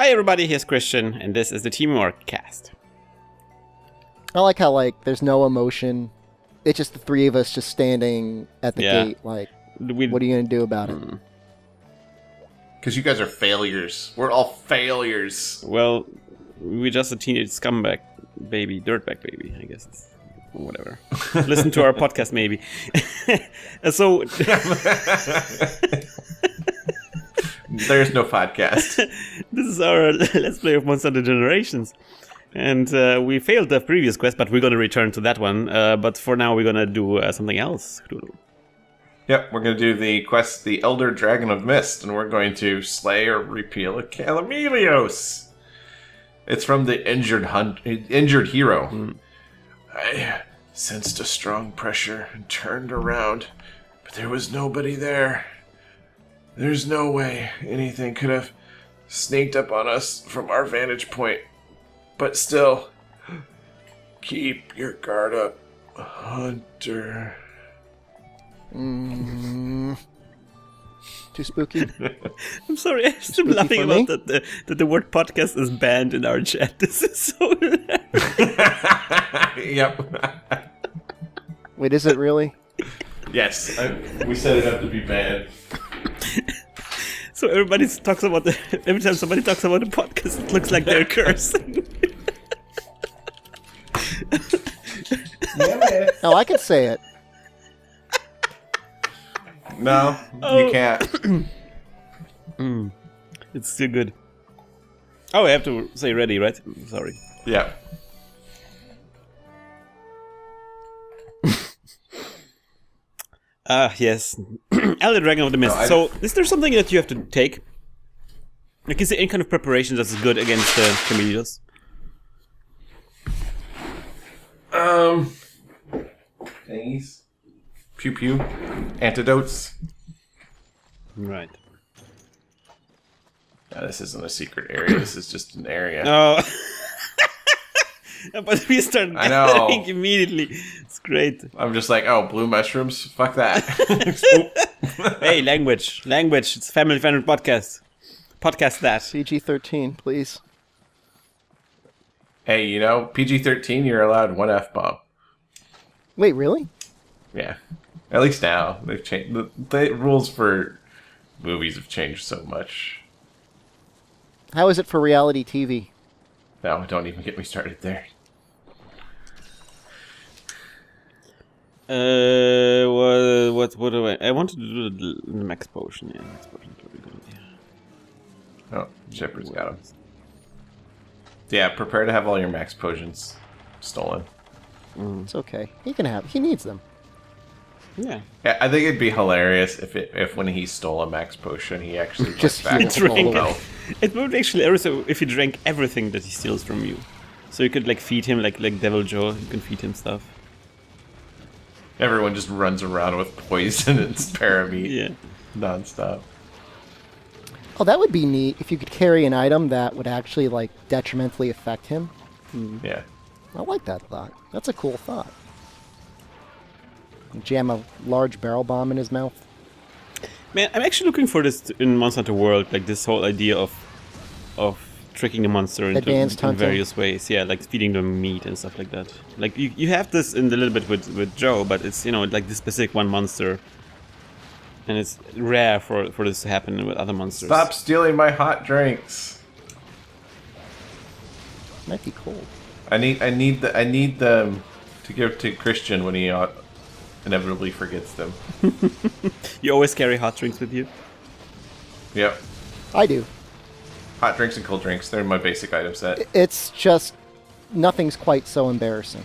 Hi everybody, here's Christian, and this is the Teamwork Cast. I like how, like, there's no emotion. It's just the three of us just standing at the gate, like, what are you going to do about it? Because you guys are failures. We're all failures. Well, we're just a teenage scumbag baby, dirtbag baby, I guess. It's whatever. Listen to our podcast, maybe. So... There's no podcast. This is our Let's Play of Monster Hunter Generations. And we failed the previous quest, but we're going to return to that one. But for now, we're going to do something else. Yep, we're going to do the quest, the Elder Dragon of Mist, and we're going to slay or repeal a Calamelios. It's from the Injured Hero. I sensed a strong pressure and turned around, but there was nobody there. There's no way anything could have sneaked up on us from our vantage point. But still, keep your guard up, Hunter. Too spooky. I'm sorry, I'm still laughing about that the word podcast is banned in our chat. This is so Yep. Wait, is it really? Yes, we set it up to be banned. So everybody talks about every time somebody talks about a podcast, it looks like they're cursing. No, I can say it. No, you can't. It's still good. Oh, I have to say ready, right? Sorry. Yeah. Yes. Elder Dragon of the Mist. So, is there something that you have to take? Like, is there any kind of preparation that's good against the Camellias? Thingies. Pew pew. Antidotes. Right. No, this isn't a secret area. This is just an area. Oh. But we start gathering immediately. It's great. I'm just like, oh, blue mushrooms? Fuck that. Hey, language. Language. It's a family-friendly podcast. Podcast that. PG-13, please. Hey, you know, PG-13, you're allowed one F-bomb. Wait, really? Yeah. At least now. They've changed. The rules for movies have changed so much. How is it for reality TV? No, don't even get me started there. What do I wanted to do the max potion, yeah. Max potion is really good, yeah. Oh, Shepard's got him. Yeah, prepare to have all your max potions stolen. It's okay. He needs them. Yeah. Yeah, I think it'd be hilarious if when he stole a max potion, he actually Just went back to full health. It would actually also if he drank everything that he steals from you. So you could like feed him like Devil Joe, you can feed him stuff. Everyone just runs around with poison and spare meat. Yeah. Non-stop. Oh, that would be neat if you could carry an item that would actually, like, detrimentally affect him. Yeah. I like that thought. That's a cool thought. Jam a large barrel bomb in his mouth. Man, I'm actually looking for this in Monster Hunter World, like this whole idea of tricking the monster in various ways. Yeah, like feeding them meat and stuff like that. Like you have this in a little bit with Joe, but it's, you know, like this specific one monster. And it's rare for this to happen with other monsters. Stop stealing my hot drinks. Might be cool. I need them to give to Christian when he inevitably forgets them. You always carry hot drinks with you? Yep. I do. Hot drinks and cold drinks. They're my basic item set. It's just nothing's quite so embarrassing.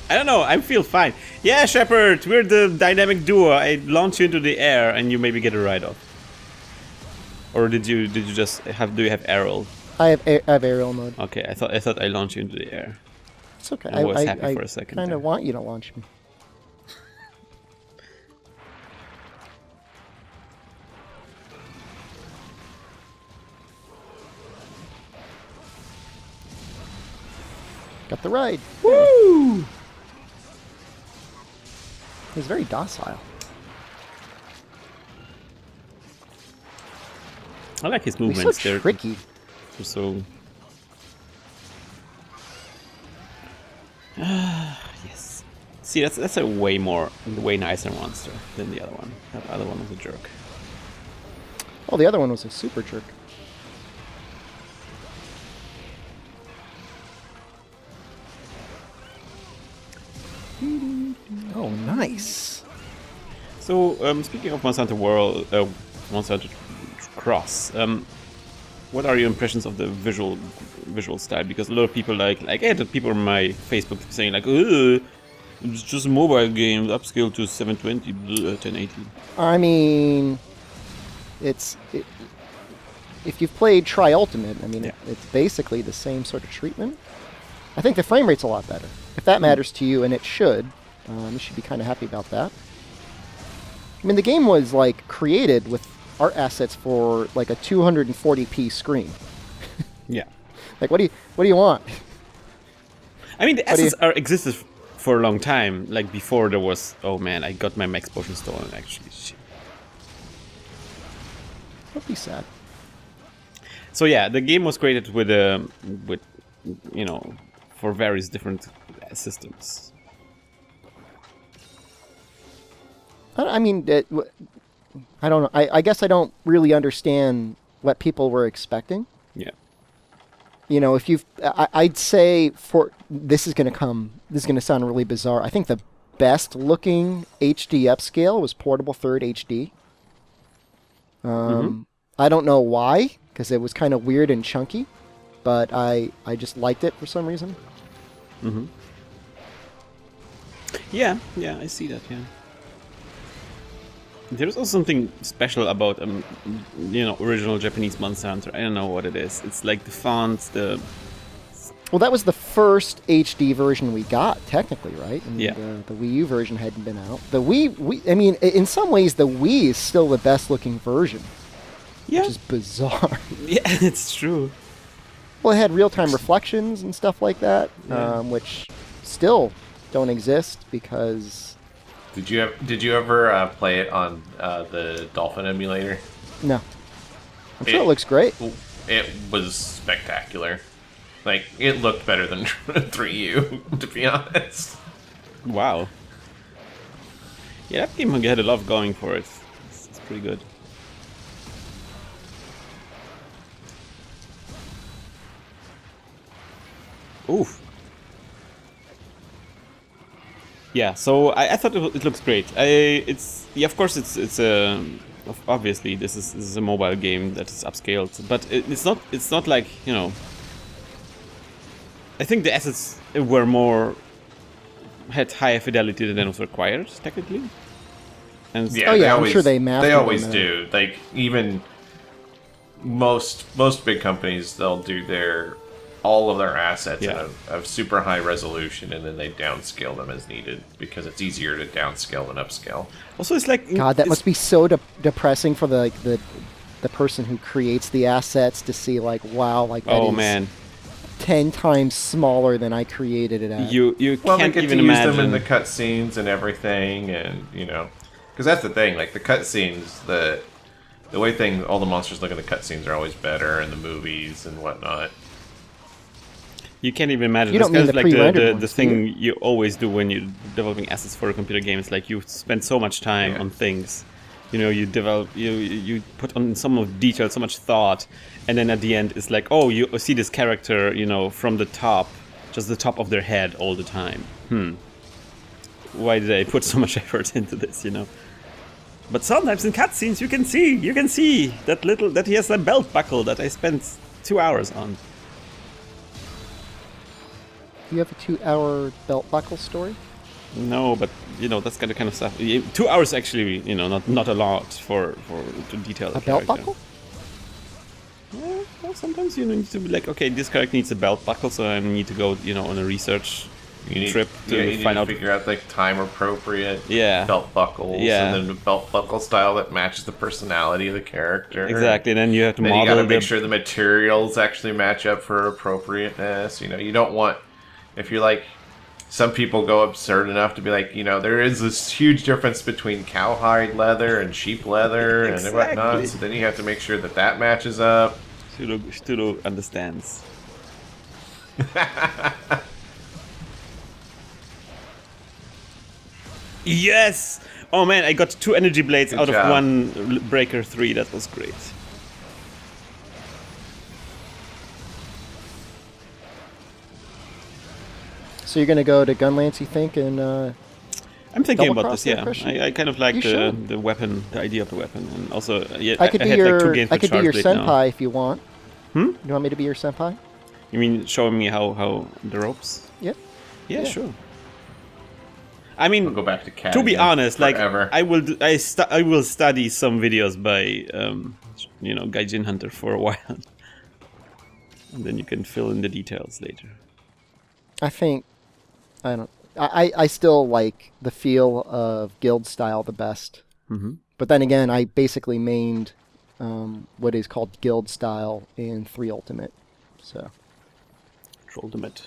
I don't know, I feel fine. Yeah, Shepard, we're the dynamic duo. I launch you into the air and you maybe get a ride off. Or did you just have, do you have aerial? I have aerial mode. Okay, I thought I launched you into the air. It's okay. I was happy for a second. I kind of want you to launch me. Got the ride. Woo! He's very docile. I like his movements. He's so tricky. They're so... yes. See, that's a way nicer monster than the other one. That other one was a jerk. Oh, the other one was a super jerk. Oh, nice. So, speaking of Monster Hunter World, Monster Hunter Cross, what are your impressions of the visual style? Because a lot of people I had people on my Facebook saying like, "Ugh, it's just a mobile game, upscale to 720, 1080." I mean, if you've played Tri-Ultimate, I mean, it's basically the same sort of treatment. I think the frame rate's a lot better. If that matters to you, and it should, you should be kind of happy about that. I mean, the game was like created with art assets for like a 240p screen. Yeah. Like, what do you want? I mean, the assets existed for a long time. Like before there was, oh man, I got my max potion stolen. Actually, shit. That'd be sad. So yeah, the game was created with for various different systems. I mean, I don't know. I guess I don't really understand what people were expecting. Yeah. You know, if I'd say this is going to sound really bizarre. I think the best looking HD upscale was Portable Third HD. I don't know why, because it was kind of weird and chunky, but I just liked it for some reason. Mm-hmm. Yeah, I see that, yeah. There's also something special about original Japanese Monster Hunter. I don't know what it is. It's like the fonts, Well, that was the first HD version we got, technically, right? And yeah. The Wii U version hadn't been out. The Wii, I mean, in some ways, the Wii is still the best-looking version. Yeah. Which is bizarre. Yeah, it's true. Well, it had real-time reflections and stuff like that, yeah. Which still don't exist because... Did you ever play it on the Dolphin emulator? No. I'm sure it looks great. It was spectacular. Like, it looked better than 3U, to be honest. Wow. Yeah, that game had a lot going for it. It's pretty good. Oof. Yeah, so I thought it looks great. Of course it's obviously this is a mobile game that is upscaled, but it's not like, I think the assets had higher fidelity than was required technically. And yeah, I'm sure they mastered. They always do. Like even most big companies, they'll do all of their assets in a super high resolution, and then they downscale them as needed because it's easier to downscale than upscale. Also, it's like God, that must be so depressing for the person who creates the assets to see like, wow, like that is man, 10 times smaller than I created it at. You can't they get even to imagine use them in the cutscenes and everything, and because that's the thing, like the cutscenes, the way all the monsters look in the cutscenes are always better in the movies and whatnot. You can't even imagine. You don't mean the like pre-rendered the thing you always do when you're developing assets for a computer game. It's like you spend so much time on things. You develop, you put on so much detail, so much thought, and then at the end it's like, oh, you see this character, from the top, just the top of their head all the time. Why did I put so much effort into this? But sometimes in cutscenes you can see that he has a belt buckle that I spent 2 hours on. Do you have a 2-hour belt buckle story? No, but that's kind of stuff. 2 hours actually, not a lot for to detail a belt buckle. Yeah, well, sometimes you need to be like, okay, this character needs a belt buckle, so I need to go, on a research trip to find out. Figure out like time appropriate belt buckles, yeah, and then the belt buckle style that matches the personality of the character. Exactly, and then you have to then model. You got to make sure the materials actually match up for appropriateness. You don't want. If you're like, some people go absurd enough to be like, there is this huge difference between cowhide leather and sheep leather and whatnot. So then you have to make sure that matches up. Studo understands. Yes! Oh man, I got 2 energy blades out of 1 breaker 3. That was great. So you're gonna go to Gunlance, you think, and I'm thinking about this. Yeah, I kind of like the weapon, the idea of the weapon, and also I could be your senpai now. if you want. You want me to be your senpai? You mean showing me how the ropes? Yep. Yeah, sure. I mean, we'll go back to to be honest, forever. I will study some videos by Gaijin Hunter for a while, and then you can fill in the details later. I still like the feel of guild style the best. Mm-hmm. But then again, I basically mained what is called guild style in 3 Ultimate. So. Trolltimate.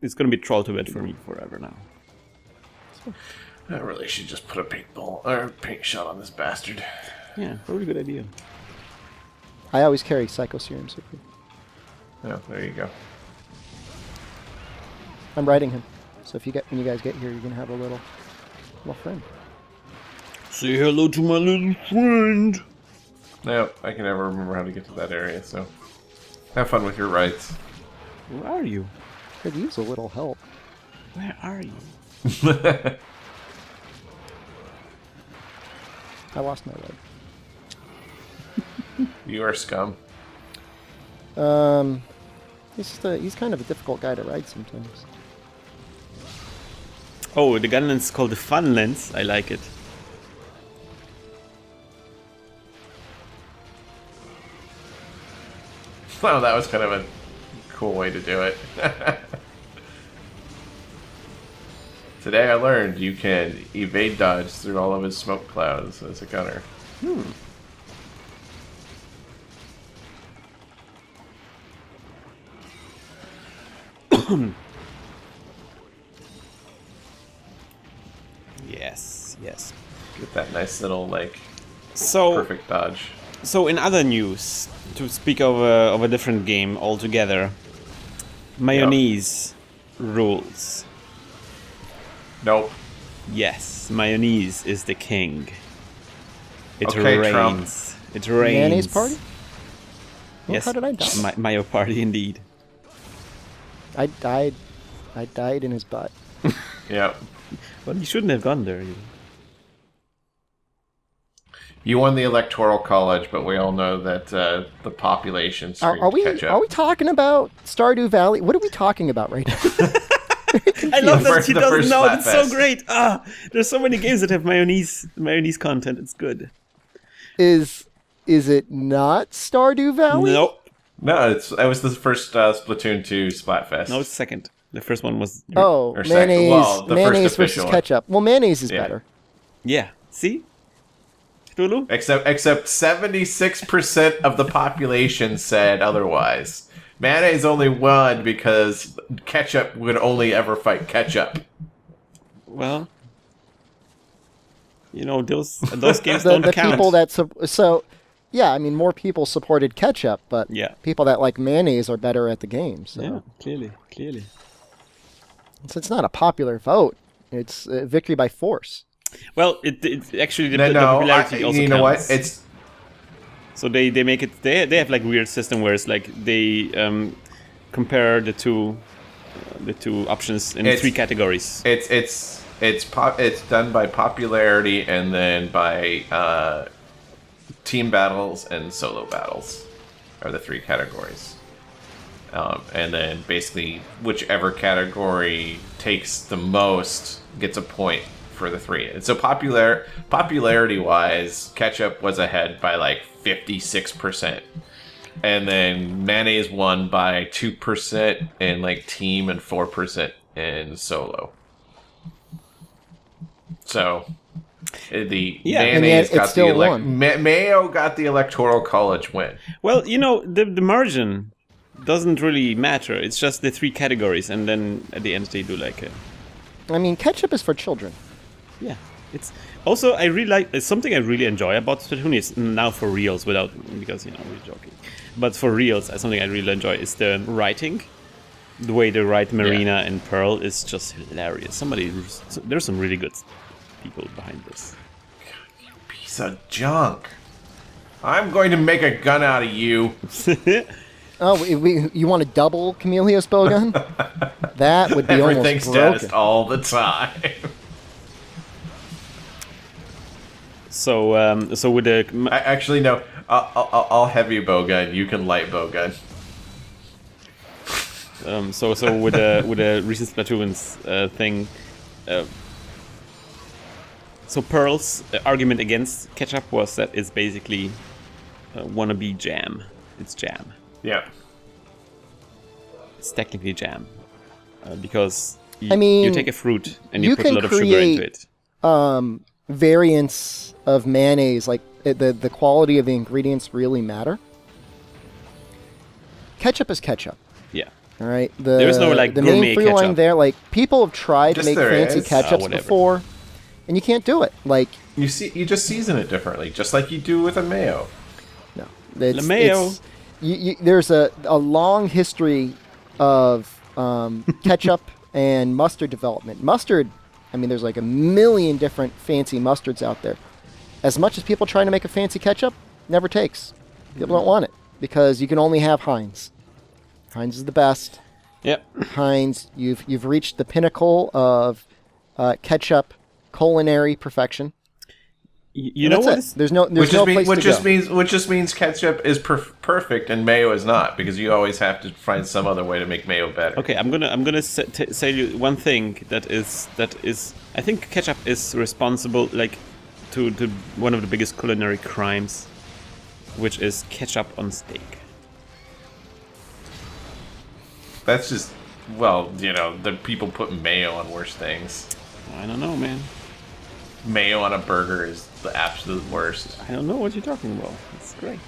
It's gonna be Trolltimate for me forever now. I really should just put a paint shot on this bastard. Yeah, probably a good idea. I always carry Psycho Serums with me. Oh, there you go. I'm riding him, so when you guys get here, you're gonna have a little friend. Say hello to my little friend. No, I can never remember how to get to that area. So, have fun with your rides. Where are you? Could use a little help. Where are you? I lost my leg. You are scum. He's kind of a difficult guy to ride sometimes. Oh, the gun lens is called the Fun Lens. I like it. Well, that was kind of a cool way to do it. Today I learned you can evade dodge through all of his smoke clouds as a gunner. Yes. Get that nice little So perfect dodge. So in other news, to speak of a different game altogether, mayonnaise rules. Nope. Yes, mayonnaise is the king. It Okay, reigns. Trump. It reigns. Mayonnaise party? Well, Yes. how did I die? Mayo party indeed. I died in his butt. Yep. Well, you shouldn't have gone there. You won the electoral college, but we all know that the population screamed catch up. Are we talking about Stardew Valley? What are we talking about right now? I love that she The doesn't first know. It's so Splatfest. great. There's so many games that have mayonnaise content. It's good. Is it not Stardew Valley? Nope. No, that was the first Splatoon 2 Splatfest. No, it's second. The first one was. Or mayonnaise. well, the mayonnaise first versus official one. ketchup. Well, mayonnaise is Yeah. better. Yeah. See? Tulu? Except 76% of the population said otherwise. Mayonnaise only won because ketchup would only ever fight ketchup. Well, those games The don't count. people that yeah, I mean, more people supported ketchup, but Yeah. people that like mayonnaise are better at the game. So Yeah, clearly. it's not a popular vote. It's victory by force. Well, it actually the No, popularity also you know counts. what? It's So they make it. They have like weird system where it's like they compare the two options in 3 categories. it's done by popularity and then by team battles and solo battles are the 3 categories. And then basically whichever category takes the most gets a point for the 3. And so popularity-wise, ketchup was ahead by like 56%. And then mayonnaise won by 2% in like team and 4% in solo. So mayonnaise it got still the won. Mayo got the electoral college win. Well, the margin doesn't really matter. It's just the 3 categories, and then at the end they do like a... I mean, ketchup is for children. Yeah. It's also, I really like, it's something I really enjoy about Splatoon is now for reals, because, we're joking. But for reals, something I really enjoy is the writing. The way they write Marina and Pearl is just hilarious. There's some really good people behind this. God, you piece of junk. I'm going to make a gun out of you. Oh, you want a double Chameleos bowgun? That would be Everything's almost broken. status all the time. So with the... Actually, no. I'll heavy bowgun. You can light bowgun. So with the recent Splatoons thing, so Pearl's argument against ketchup was that it's basically wannabe jam. It's jam. Yeah. It's technically jam because I mean, you take a fruit and you put a lot of sugar into it. Variants of mayonnaise, like the quality of the ingredients really matter. Ketchup is ketchup. Yeah. All right. There is no like the gourmet main through line ketchup. there. Like people have tried to Just make there fancy is. ketchups Whatever. before, and you can't do it. Like You just season it differently, just like you do with a mayo. no, it's, La mayo. it's- there's a long history of ketchup and mustard development. Mustard, I mean, there's like a million different fancy mustards out there. As much as people trying to make a fancy ketchup, never takes. People don't want it because you can only have Heinz. Heinz is the best. Yep. Heinz, you've reached the pinnacle of ketchup culinary perfection. You know what? There's no place to go. Which just means ketchup is perfect and mayo is not, because you always have to find some other way to make mayo better. Okay, I'm gonna say you one thing that is I think ketchup is responsible like to one of the biggest culinary crimes, which is ketchup on steak. That's just, the people put mayo on worse things. I don't know, man. Mayo on a burger is the absolute worst. I don't know what you're talking about. It's great.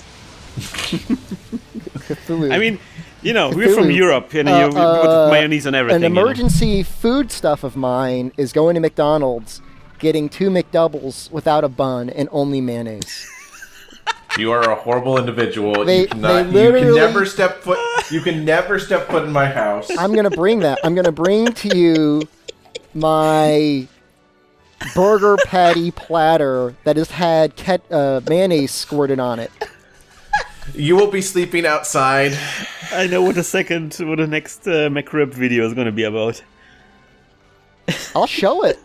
Cthulhu. I mean, we're from Europe, and we put mayonnaise on everything. An emergency food stuff of mine is going to McDonald's, getting 2 McDoubles without a bun and only mayonnaise. You are a horrible individual. They you can never step foot. You can never step foot in my house. I'm going to bring that. I'm going to bring to you my burger patty platter that has had mayonnaise squirted on it. You will be sleeping outside. I know what the next McRib video is going to be about. I'll show it.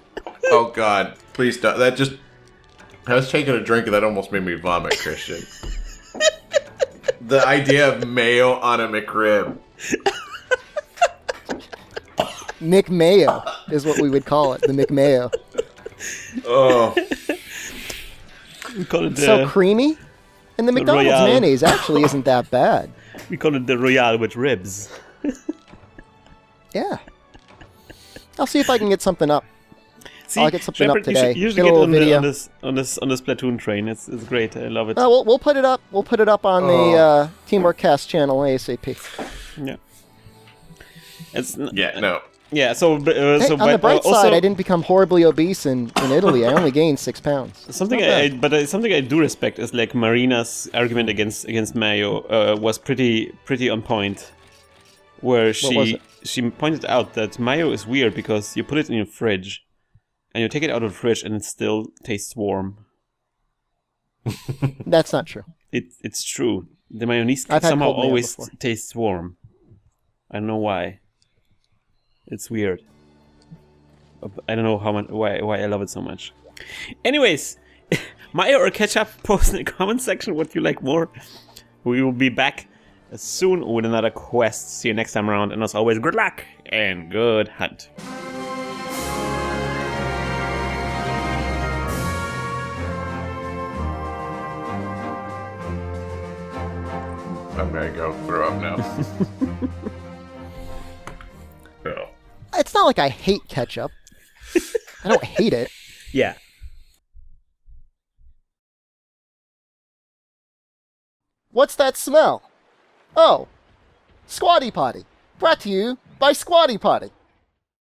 Oh God! Please don't. I was taking a drink and that almost made me vomit, Christian. The idea of mayo on a McRib. McMayo is what we would call it. The McMayo. Oh. We call it So creamy. And the McDonald's Royale. mayonnaise actually isn't that bad. We call it the Royale with ribs. Yeah. I'll see if I can get something up. See, I'll get something up Shepard, today. You should Get a get little on video. on this Splatoon train. It's great. I love it. We'll put it up. We'll put it up on the Teamwork Cast channel ASAP. Yeah. No. Yeah. So Hey, on the bright side, I didn't become horribly obese in Italy. I only gained 6 pounds. Something something I do respect is like Marina's argument against mayo was pretty on point, where she pointed out that mayo is weird because you put it in your fridge, and you take it out of the fridge and it still tastes warm. That's not true. It's true. The mayonnaise I've had somehow cold mayo always before. tastes warm. I don't know why. It's weird. I don't know why I love it so much. Anyways, mayo or ketchup, post in the comment section what you like more. We will be back soon with another quest. See you next time around, and as always, good luck and good hunt. I'm gonna go throw up now. Oh. It's not like I hate ketchup. I don't hate it. Yeah. What's that smell? Oh, Squatty Potty. Brought to you by Squatty Potty.